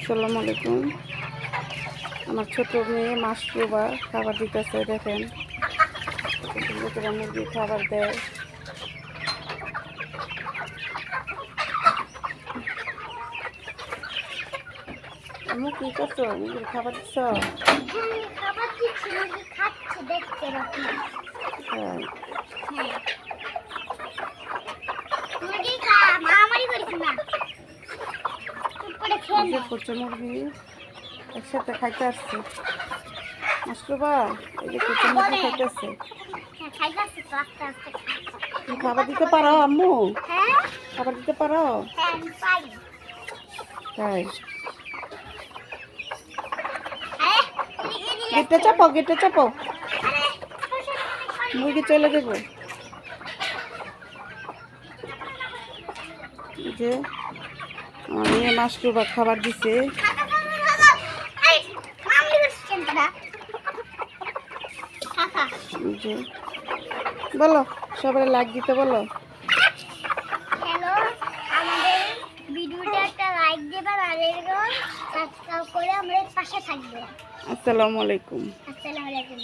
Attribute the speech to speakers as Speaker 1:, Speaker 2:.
Speaker 1: আসসালামু আলাইকুম। আমার ছোট মেয়ে মাশরুবা খাবার দিতেছে, দেখেন সুন্দর করে মুরগি খাবার দেয়। আমি কি করছো? মুরগির খাবার দিচ্ছ?
Speaker 2: খাবার দিচ্ছি, মুরগি খাচ্ছে, দেখছে রকম।
Speaker 1: হ্যাঁ,
Speaker 2: মুরগি খা, মারামারি করিস না, চুপ করে খেয়ে
Speaker 1: এই যে
Speaker 2: নে।
Speaker 1: কচু মুরগি একসাথে খাইতে আসছে। মাশরুবা এই যে কচু মুরগি খাইতেছে।
Speaker 2: হ্যাঁ, খাইতে আসছে তো, আস্তে আস্তে খাচ্ছে।
Speaker 1: তুমি খাবার দিতে পারো আম্মু?
Speaker 2: হ্যাঁ,
Speaker 1: খাবার দিতে পারো?
Speaker 2: হ্যাঁ, আমি পারি।
Speaker 1: তাই
Speaker 2: আরে, এদিকে
Speaker 1: গেটটা চাপো, গেটটা চাপো,
Speaker 2: আরে, সর।
Speaker 1: মুরগি চলে দেবো। এই যে আমার মেয়ে মাশরুবা খাবার দিছে।
Speaker 2: এই, মামলি করছিস কেন তোরা? খা।
Speaker 1: এই যে বলো, সবাই লাইক দিতে বলো।
Speaker 2: হ্যালো, আমাদের ভিডিওটা একটা লাইক দেবেন আর এরকম সাবস্ক্রাইব করে আমাদের পাশে থাকবেন।
Speaker 1: আসসালামু আলাইকুম।
Speaker 2: আসসালামু আলাইকুম।